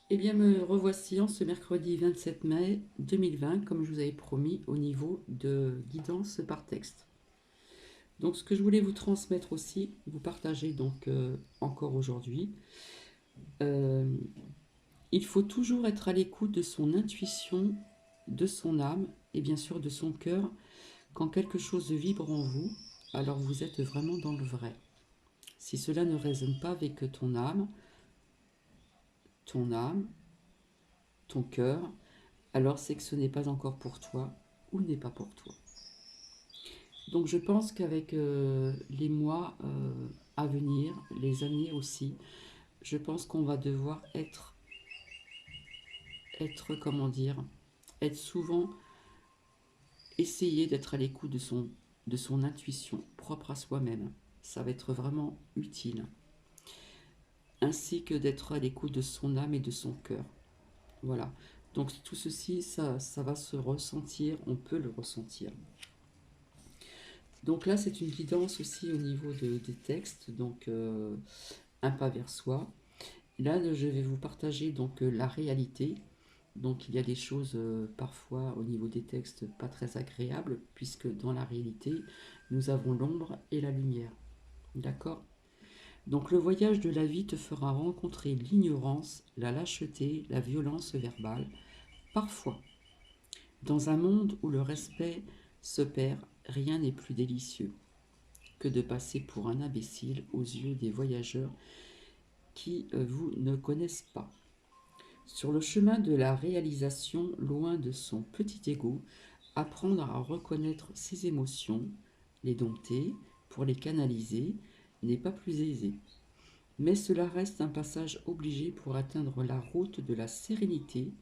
Eh bien, me revoici en ce mercredi 27 mai 2020, comme je vous avais promis, au niveau de guidance par texte. Donc, ce que je voulais vous transmettre aussi, vous partager donc encore aujourd'hui, euh, il faut toujours être à l'écoute de son intuition, de son âme et bien sûr de son cœur. Quand quelque chose vibre en vous, alors vous êtes vraiment dans le vrai. Si cela ne résonne pas avec ton âme, ton cœur, alors c'est que ce n'est pas encore pour toi ou n'est pas pour toi. Donc je pense qu'avec les mois à venir, les années aussi, je pense qu'on va devoir comment dire, être souvent, essayer d'être à l'écoute de son intuition propre à soi-même. Ça va être vraiment utile. Ainsi que d'être à l'écoute de son âme et de son cœur. Voilà. Donc tout ceci, ça va se ressentir, on peut le ressentir. Donc là, c'est une guidance aussi au niveau des textes, donc un pas vers soi. Là, je vais vous partager donc la réalité. Donc il y a des choses parfois au niveau des textes pas très agréables, puisque dans la réalité, nous avons l'ombre et la lumière. D'accord? Donc le voyage de la vie te fera rencontrer l'ignorance, la lâcheté, la violence verbale, parfois. Dans un monde où le respect se perd, rien n'est plus délicieux que de passer pour un imbécile aux yeux des voyageurs qui vous ne connaissent pas. Sur le chemin de la réalisation, loin de son petit ego, apprendre à reconnaître ses émotions, les dompter, pour les canaliser, n'est pas plus aisé. Mais cela reste un passage obligé pour atteindre la route de la sérénité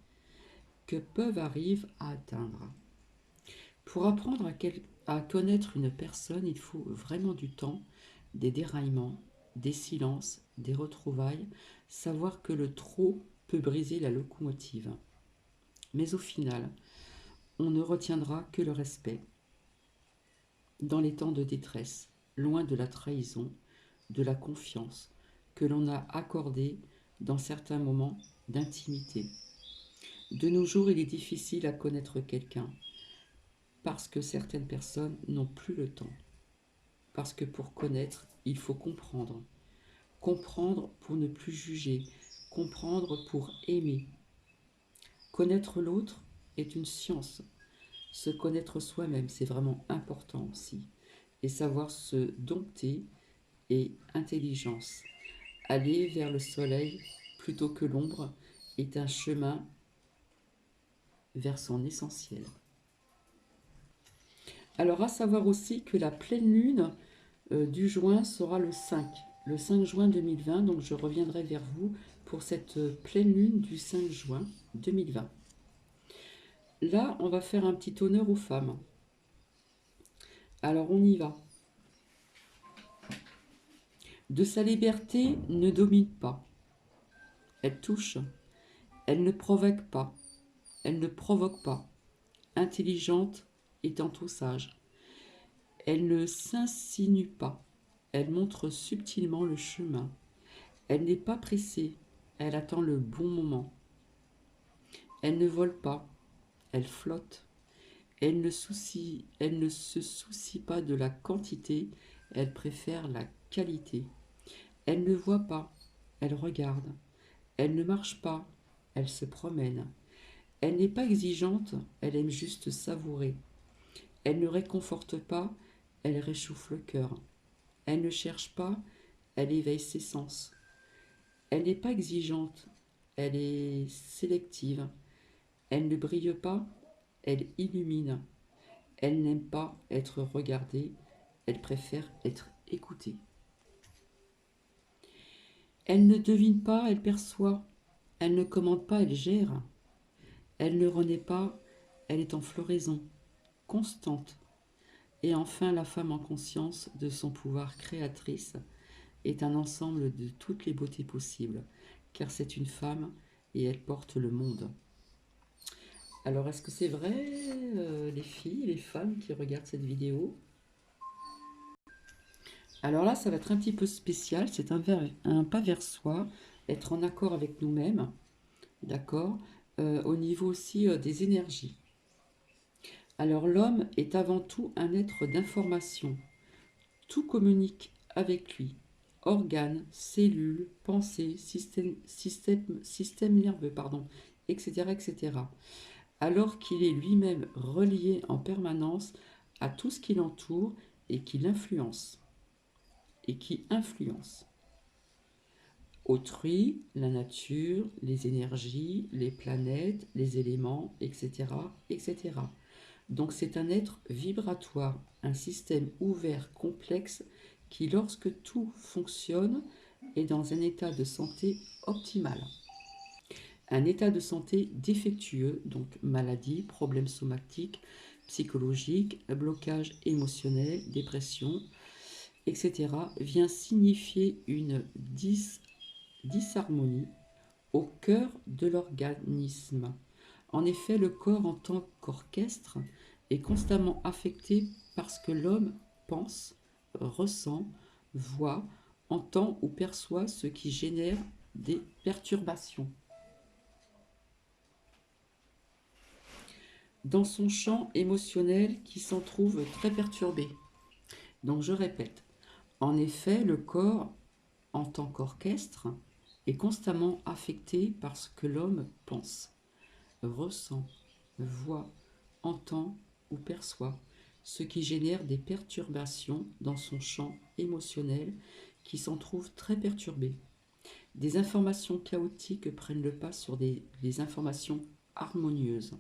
que peuvent arriver à atteindre. Pour apprendre à connaître une personne, il faut vraiment du temps, des déraillements, des silences, des retrouvailles, savoir que le trop peut briser la locomotive. Mais au final, on ne retiendra que le respect. Dans les temps de détresse, loin de la trahison, de la confiance que l'on a accordée dans certains moments d'intimité. De nos jours, il est difficile à connaître quelqu'un parce que certaines personnes n'ont plus le temps. Parce que pour connaître, il faut comprendre. Comprendre pour ne plus juger. Comprendre pour aimer. Connaître l'autre est une science. Se connaître soi-même, c'est vraiment important aussi. Et savoir se dompter et intelligence. Aller vers le soleil plutôt que l'ombre est un chemin vers son essentiel. Alors à savoir aussi que la pleine lune du juin sera le 5 juin 2020, donc je reviendrai vers vous pour cette pleine lune du 5 juin 2020. Là, on va faire un petit honneur aux femmes. Alors on y va. De sa liberté ne domine pas. Elle touche. Elle ne provoque pas. Elle ne provoque pas. Intelligente et tantôt sage. Elle ne s'insinue pas. Elle montre subtilement le chemin. Elle n'est pas pressée. Elle attend le bon moment. Elle ne vole pas. Elle flotte. Elle ne se soucie pas de la quantité. Elle préfère la qualité. Elle ne voit pas. Elle regarde. Elle ne marche pas. Elle se promène. Elle n'est pas exigeante. Elle aime juste savourer. Elle ne réconforte pas. Elle réchauffe le cœur. Elle ne cherche pas. Elle éveille ses sens. Elle n'est pas exigeante. Elle est sélective. Elle ne brille pas. Elle illumine. Elle n'aime pas être regardée. Elle préfère être écoutée. Elle ne devine pas, elle perçoit. Elle ne commande pas, elle gère. Elle ne renaît pas, elle est en floraison, constante. Et enfin, la femme en conscience de son pouvoir créatrice est un ensemble de toutes les beautés possibles, car c'est une femme et elle porte le monde. Alors, est-ce que c'est vrai, les filles, les femmes qui regardent cette vidéo? Alors là, ça va être un petit peu spécial, c'est un pas vers soi, être en accord avec nous-mêmes. d'accord? Au niveau aussi des énergies. Alors l'homme est avant tout un être d'information. Tout communique avec lui. Organes, cellules, pensées, système nerveux, pardon, etc., etc. Alors qu'il est lui-même relié en permanence à tout ce qui l'entoure et qui l'influence. Et qui influence. Autrui, la nature, les énergies, les planètes, les éléments, etc., etc. Donc c'est un être vibratoire, un système ouvert, complexe, qui lorsque tout fonctionne est dans un état de santé optimal. Un état de santé défectueux, donc maladie, problèmes somatiques, psychologiques, blocage émotionnel, dépression, etc., vient signifier une disharmonie au cœur de l'organisme. En effet, le corps en tant qu'orchestre est constamment affecté par ce que l'homme pense, ressent, voit, entend ou perçoit, ce qui génère des perturbations. Dans son champ émotionnel qui s'en trouve très perturbé. Donc je répète, en effet, le corps en tant qu'orchestre est constamment affecté par ce que l'homme pense, ressent, voit, entend ou perçoit, ce qui génère des perturbations dans son champ émotionnel qui s'en trouve très perturbé. Des informations chaotiques prennent le pas sur des informations harmonieuses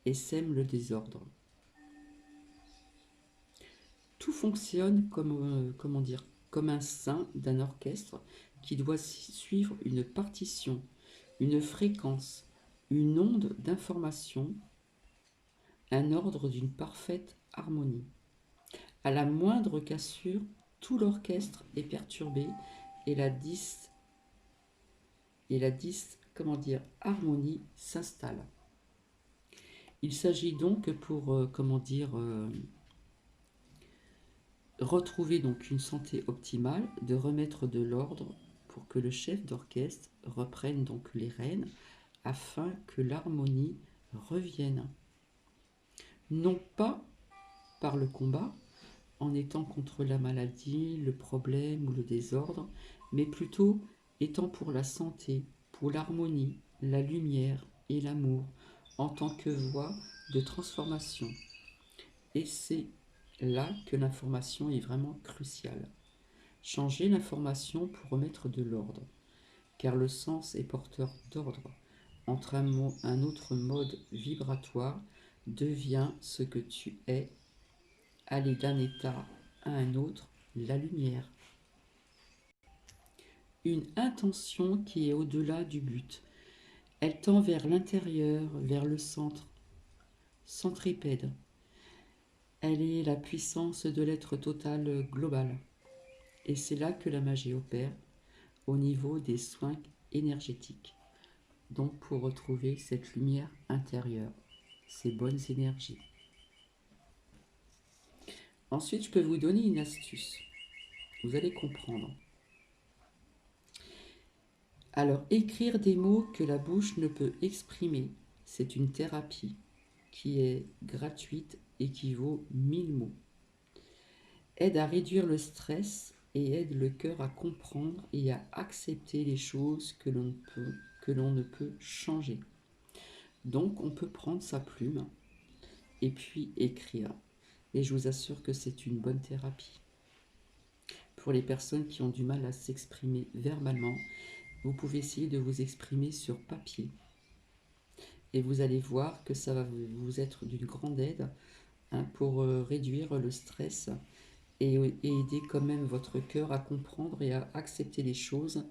et sèment le désordre. Tout fonctionne comme un sein d'un orchestre qui doit suivre une partition, une fréquence, une onde d'information, un ordre d'une parfaite harmonie. À la moindre cassure, tout l'orchestre est perturbé et harmonie s'installe. Il s'agit donc pour retrouver donc une santé optimale, de remettre de l'ordre pour que le chef d'orchestre reprenne donc les rênes afin que l'harmonie revienne. Non pas par le combat, en étant contre la maladie, le problème ou le désordre, mais plutôt étant pour la santé, pour l'harmonie, la lumière et l'amour, en tant que voie de transformation. Et c'est là que l'information est vraiment cruciale. Changer l'information pour remettre de l'ordre, car le sens est porteur d'ordre. Entre un autre mode vibratoire devient ce que tu es, aller d'un état à un autre, la lumière. Une intention qui est au-delà du but. Elle tend vers l'intérieur, vers le centre, centripède. Elle est la puissance de l'être total global. Et c'est là que la magie opère, au niveau des soins énergétiques. Donc pour retrouver cette lumière intérieure, ces bonnes énergies. Ensuite, je peux vous donner une astuce. Vous allez comprendre. Alors, écrire des mots que la bouche ne peut exprimer, c'est une thérapie qui est gratuite et qui vaut 1000 mots. Aide à réduire le stress et aide le cœur à comprendre et à accepter les choses que l'on ne peut changer. Donc, on peut prendre sa plume et puis écrire. Et je vous assure que c'est une bonne thérapie. Pour les personnes qui ont du mal à s'exprimer verbalement, vous pouvez essayer de vous exprimer sur papier. Et vous allez voir que ça va vous être d'une grande aide pour réduire le stress et aider quand même votre cœur à comprendre et à accepter les choses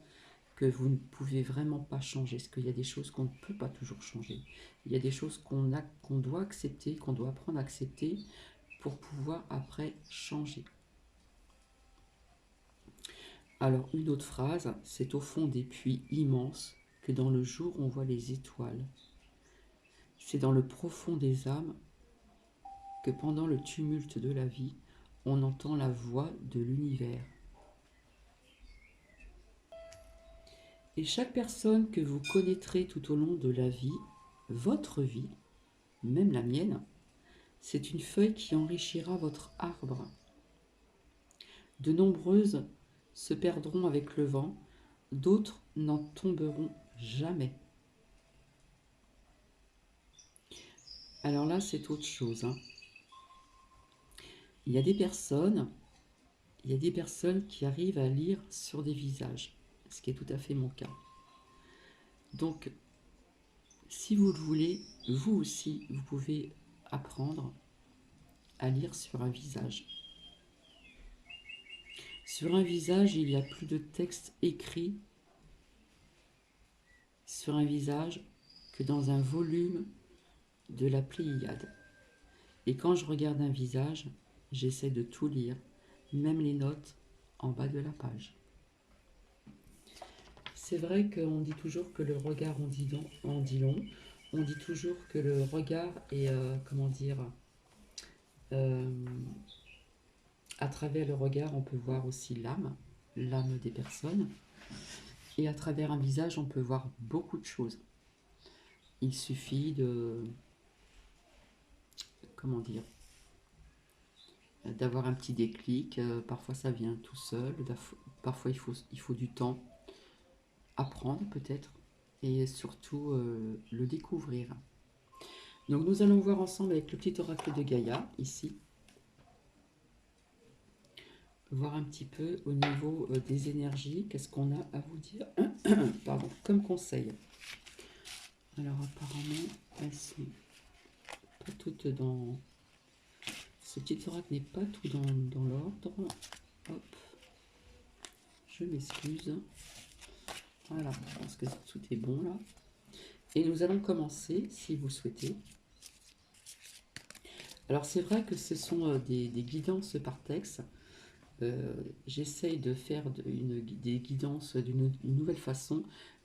que vous ne pouvez vraiment pas changer. Parce qu'il y a des choses qu'on ne peut pas toujours changer. Il y a des choses qu'on doit accepter, qu'on doit apprendre à accepter pour pouvoir après changer. Alors une autre phrase, c'est au fond des puits immenses que dans le jour on voit les étoiles. C'est dans le profond des âmes que pendant le tumulte de la vie, on entend la voix de l'univers. Et chaque personne que vous connaîtrez tout au long de la vie, votre vie, même la mienne, c'est une feuille qui enrichira votre arbre. De nombreuses se perdront avec le vent, d'autres n'en tomberont jamais. Alors là, c'est autre chose, hein. Il y a des personnes qui arrivent à lire sur des visages, ce qui est tout à fait mon cas. Donc, si vous le voulez, vous aussi, vous pouvez apprendre à lire sur un visage. Sur un visage, il y a plus de texte écrit sur un visage que dans un volume de la Pléiade. Et quand je regarde un visage, j'essaie de tout lire, même les notes en bas de la page. C'est vrai qu'on dit toujours que le regard en dit long. On dit toujours que le regard est, à travers le regard, on peut voir aussi l'âme des personnes. Et à travers un visage, on peut voir beaucoup de choses. Il suffit d'avoir un petit déclic. Parfois, ça vient tout seul. Parfois, il faut du temps. Apprendre peut-être. Et surtout, le découvrir. Donc, nous allons voir ensemble avec le petit oracle de Gaïa, ici. Voir un petit peu au niveau des énergies, qu'est-ce qu'on a à vous dire pardon, comme conseil. Alors apparemment, elles sont pas toutes dans... Ce petit oracle n'est pas tout dans l'ordre. Hop, je m'excuse. Voilà, je pense que tout est bon là. Et nous allons commencer, si vous souhaitez. Alors c'est vrai que ce sont des guidances par texte. J'essaye de faire des guidances d'une nouvelle façon,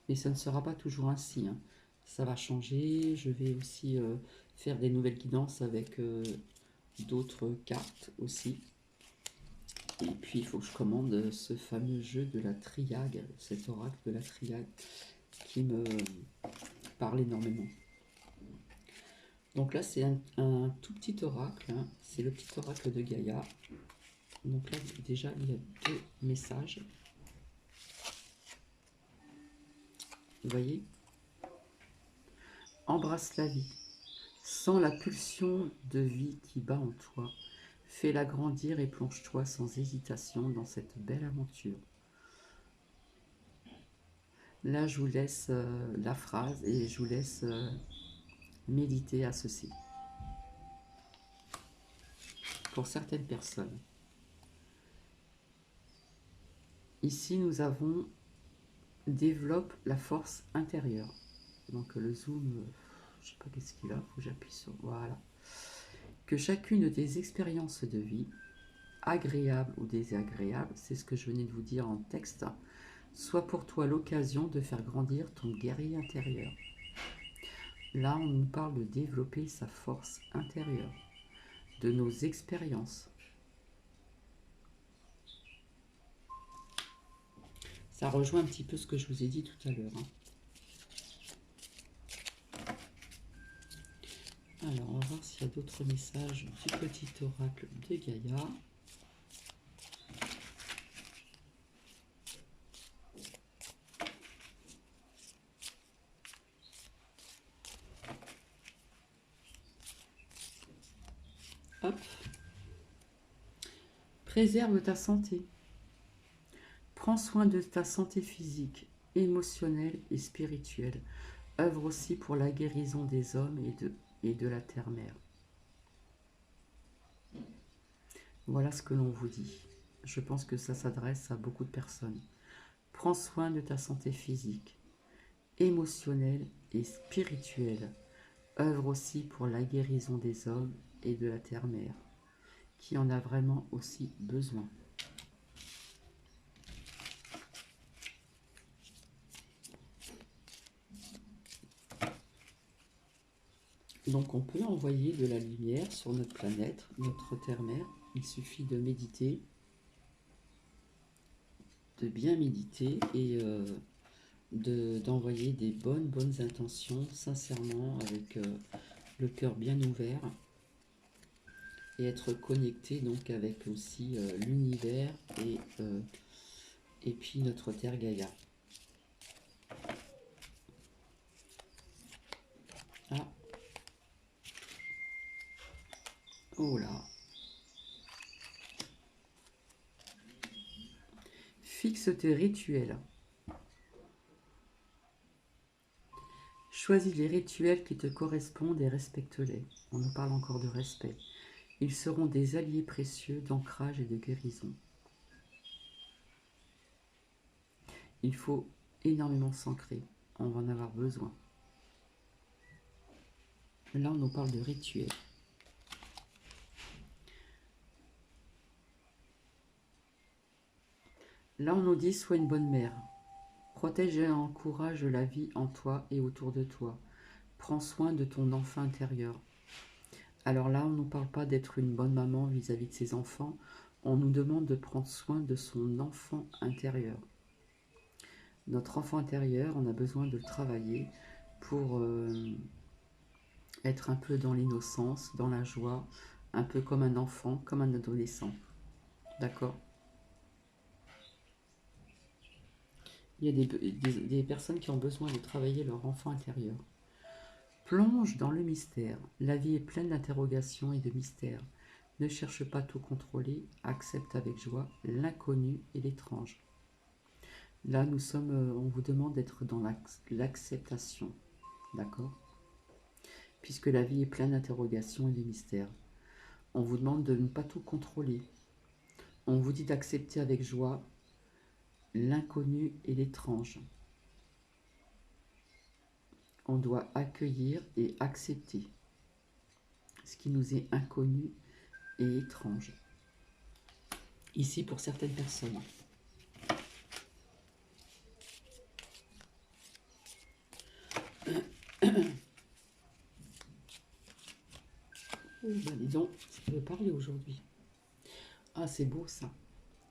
mais ça ne sera pas toujours ainsi, hein. Ça va changer. Je vais aussi faire des nouvelles guidances avec d'autres cartes aussi. Et puis il faut que je commande ce fameux jeu de la triade, cet oracle de la triade qui me parle énormément. Donc là c'est un tout petit oracle, hein. C'est le petit oracle de Gaïa. Donc là, déjà, il y a 2 messages. Vous voyez? Embrasse la vie. Sens la pulsion de vie qui bat en toi. Fais-la grandir et plonge-toi sans hésitation dans cette belle aventure. Là, je vous laisse la phrase et je vous laisse méditer à ceci. Pour certaines personnes. Ici, nous avons développe la force intérieure. Donc le zoom, je sais pas qu'est-ce qu'il a, faut que j'appuie sur, voilà. Que chacune des expériences de vie, agréables ou désagréables, c'est ce que je venais de vous dire en texte, soit pour toi l'occasion de faire grandir ton guerrier intérieur. Là, on nous parle de développer sa force intérieure, de nos expériences. Ça rejoint un petit peu ce que je vous ai dit tout à l'heure, hein. Alors, on va voir s'il y a d'autres messages du petit oracle de Gaïa. Hop. Préserve ta santé. Prends soin de ta santé physique, émotionnelle et spirituelle. Œuvre aussi pour la guérison des hommes et de la terre-mère. Voilà ce que l'on vous dit. Je pense que ça s'adresse à beaucoup de personnes. Prends soin de ta santé physique, émotionnelle et spirituelle. Œuvre aussi pour la guérison des hommes et de la terre-mère, qui en a vraiment aussi besoin. Donc on peut envoyer de la lumière sur notre planète, notre terre-mère. Il suffit de méditer, de bien méditer et d'envoyer des bonnes intentions, sincèrement, avec le cœur bien ouvert, et être connecté donc avec aussi l'univers et puis notre Terre Gaïa. Ah, oh là. Fixe tes rituels. Choisis les rituels qui te correspondent et respecte-les. On nous parle encore de respect. Ils seront des alliés précieux d'ancrage et de guérison. Il faut énormément s'ancrer. On va en avoir besoin. Là, on nous parle de rituels. Là, on nous dit, sois une bonne mère. Protège et encourage la vie en toi et autour de toi. Prends soin de ton enfant intérieur. Alors là, on ne nous parle pas d'être une bonne maman vis-à-vis de ses enfants. On nous demande de prendre soin de son enfant intérieur. Notre enfant intérieur, on a besoin de le travailler pour être un peu dans l'innocence, dans la joie, un peu comme un enfant, comme un adolescent. D'accord ? Il y a des personnes qui ont besoin de travailler leur enfant intérieur. Plonge dans le mystère. La vie est pleine d'interrogations et de mystères. Ne cherche pas tout contrôler, accepte avec joie l'inconnu et l'étrange. Là, on vous demande d'être dans l'acceptation, d'accord ? Puisque la vie est pleine d'interrogations et de mystères. On vous demande de ne pas tout contrôler. On vous dit d'accepter avec joie l'inconnu et l'étrange. On doit accueillir et accepter ce qui nous est inconnu et étrange. Ici, pour certaines personnes. Oh, ben dis donc, ça veut parler aujourd'hui. Ah, c'est beau ça.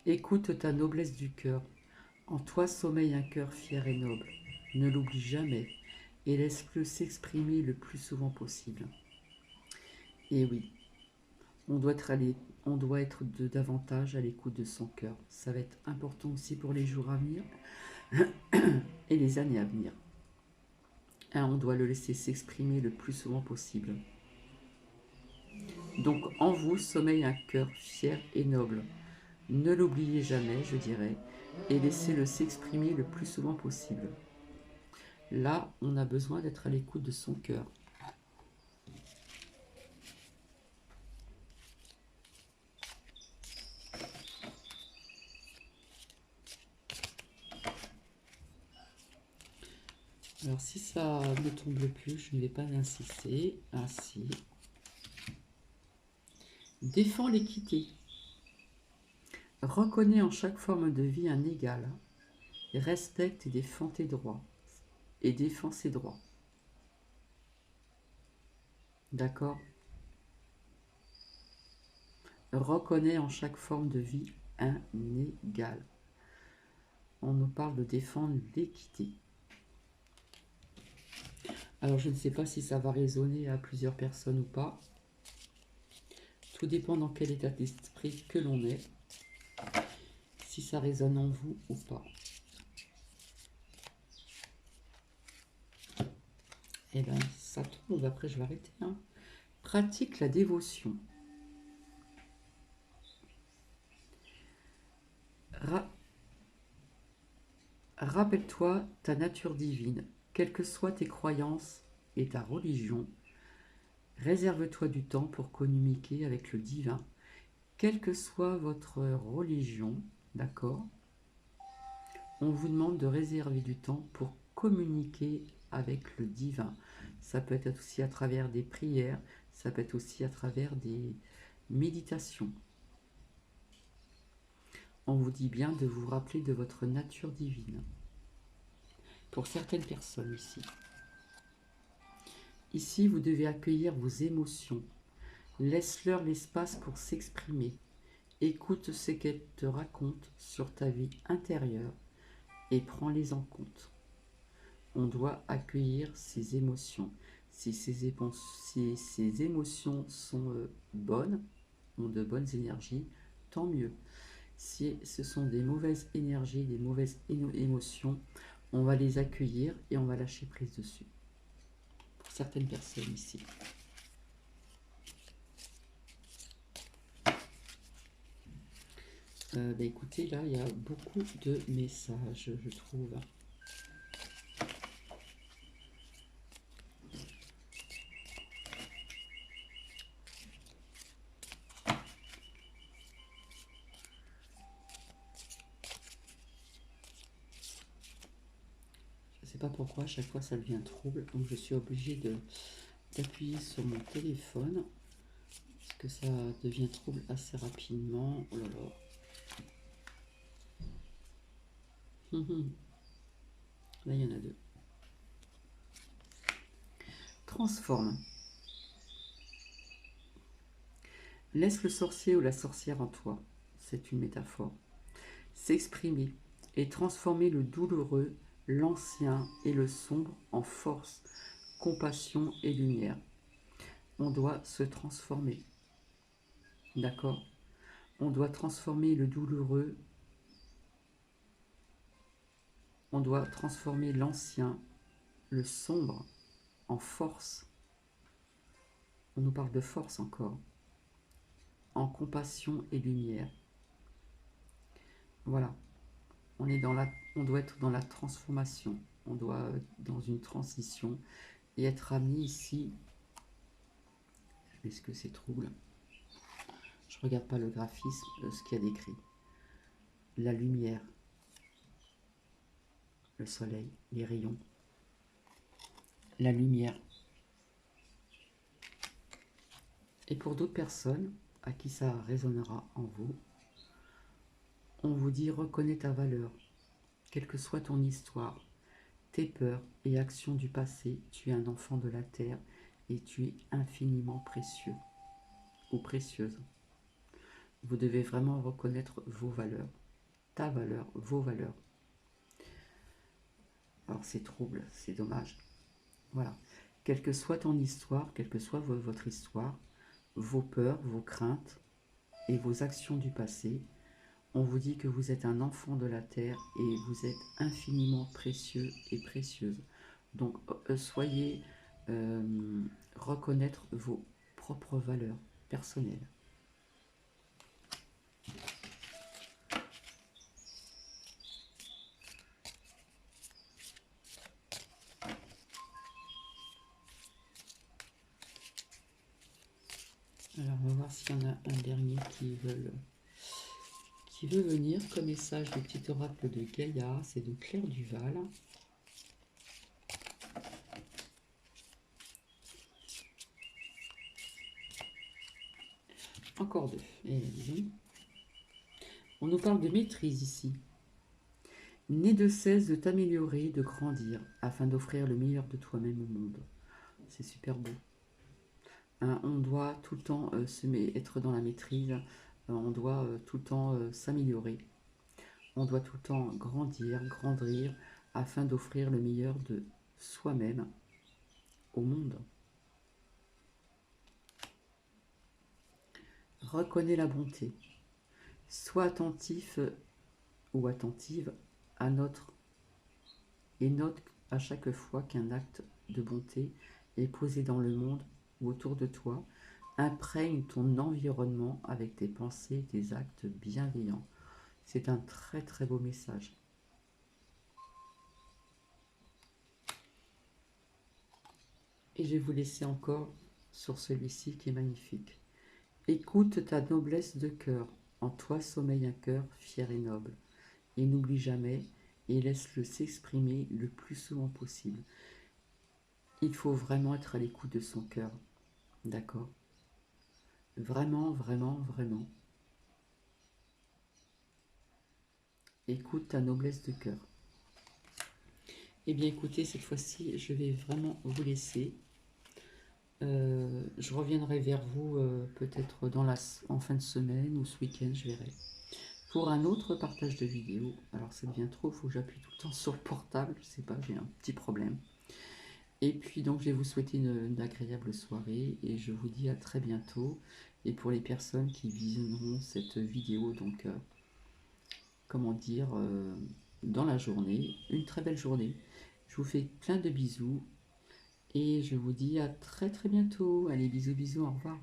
Écoute ta noblesse du cœur. En toi sommeille un cœur fier et noble. Ne l'oublie jamais et laisse-le s'exprimer le plus souvent possible. Et oui, on doit être davantage à l'écoute de son cœur. Ça va être important aussi pour les jours à venir et les années à venir. On doit le laisser s'exprimer le plus souvent possible. Donc en vous sommeille un cœur fier et noble. Ne l'oubliez jamais, je dirais, et laissez-le s'exprimer le plus souvent possible. Là, on a besoin d'être à l'écoute de son cœur. Alors si ça ne tombe plus, je ne vais pas insister. Ah si. Défends l'équité. Reconnais en chaque forme de vie un égal. Respecte et défends tes droits. Et défends ses droits. D'accord ? Reconnais en chaque forme de vie un égal. On nous parle de défendre l'équité. Alors je ne sais pas si ça va résonner à plusieurs personnes ou pas. Tout dépend dans quel état d'esprit que l'on est. Si ça résonne en vous ou pas. Et bien ça tombe, après je vais arrêter. Hein. Pratique la dévotion. Rappelle-toi ta nature divine, quelles que soient tes croyances et ta religion. Réserve-toi du temps pour communiquer avec le divin, quelle que soit votre religion, d'accord ? On vous demande de réserver du temps pour communiquer avec le divin. Ça peut être aussi à travers des prières, ça peut être aussi à travers des méditations. On vous dit bien de vous rappeler de votre nature divine. Pour certaines personnes ici. Ici, vous devez accueillir vos émotions. Laisse-leur l'espace pour s'exprimer. Écoute ce qu'elles te racontent sur ta vie intérieure et prends-les en compte. on doit accueillir ses émotions. Si ces émotions sont bonnes, ont de bonnes énergies, tant mieux. Si ce sont des mauvaises énergies, des mauvaises émotions, on va les accueillir et on va lâcher prise dessus. Pour certaines personnes ici. Écoutez, là, il y a beaucoup de messages, je trouve. Je ne sais pas pourquoi, à chaque fois, ça devient trouble. Donc, je suis obligée d'appuyer sur mon téléphone. Parce que ça devient trouble assez rapidement. Oh là là. Là, il y en a deux. Transforme. Laisse le sorcier ou la sorcière en toi. C'est une métaphore. S'exprimer et transformer le douloureux, l'ancien et le sombre en force, compassion et lumière. On doit se transformer. D'accord? On doit transformer le douloureux. On doit transformer l'ancien, le sombre, en force. On nous parle de force encore. En compassion et lumière. Voilà. On doit être dans la transformation. On doit être dans une transition et être amené ici. Est-ce que c'est trouble? Je regarde pas le graphisme, ce qu'il y a décrit. La lumière, le soleil, les rayons. La lumière. Et pour d'autres personnes à qui ça résonnera en vous, on vous dit reconnais ta valeur, quelle que soit ton histoire, tes peurs et actions du passé, tu es un enfant de la terre et tu es infiniment précieux ou précieuse. Vous devez vraiment reconnaître vos valeurs, ta valeur, vos valeurs. Alors c'est trouble, c'est dommage. Voilà. Quelle que soit ton histoire, quelle que soit votre histoire, vos peurs, vos craintes et vos actions du passé, on vous dit que vous êtes un enfant de la terre et vous êtes infiniment précieux et précieuse. Donc soyez reconnaître vos propres valeurs personnelles. Alors on va voir s'il y en a un dernier qui veut venir comme message du petit oracle de Gaïa, c'est de Claire Duval. Encore deux. Et on nous parle de maîtrise ici. N'aie de cesse de t'améliorer, de grandir, afin d'offrir le meilleur de toi-même au monde. C'est super beau. Hein, on doit tout le temps être dans la maîtrise, on doit tout le temps s'améliorer, on doit tout le temps grandir, afin d'offrir le meilleur de soi-même au monde. Reconnais la bonté. Sois attentif ou attentive à et note à chaque fois qu'un acte de bonté est posé dans le monde ou autour de toi. Imprègne ton environnement avec tes pensées et tes actes bienveillants. C'est un très très beau message. Et je vais vous laisser encore sur celui-ci qui est magnifique. Écoute ta noblesse de cœur. En toi sommeille un cœur fier et noble. Et n'oublie jamais et laisse-le s'exprimer le plus souvent possible. Il faut vraiment être à l'écoute de son cœur. D'accord? Vraiment, vraiment, vraiment. Écoute ta noblesse de cœur. Eh bien écoutez, cette fois-ci, je vais vraiment vous laisser. Je reviendrai vers vous peut-être en fin de semaine ou ce week-end, je verrai. pour un autre partage de vidéo. Alors ça devient trop, il faut que j'appuie tout le temps sur le portable, je sais pas, j'ai un petit problème. Et puis donc je vais vous souhaiter une agréable soirée et je vous dis à très bientôt. Et pour les personnes qui visionneront cette vidéo, donc comment dire, dans la journée, une très belle journée. Je vous fais plein de bisous et je vous dis à très très bientôt. Allez, bisous bisous, au revoir.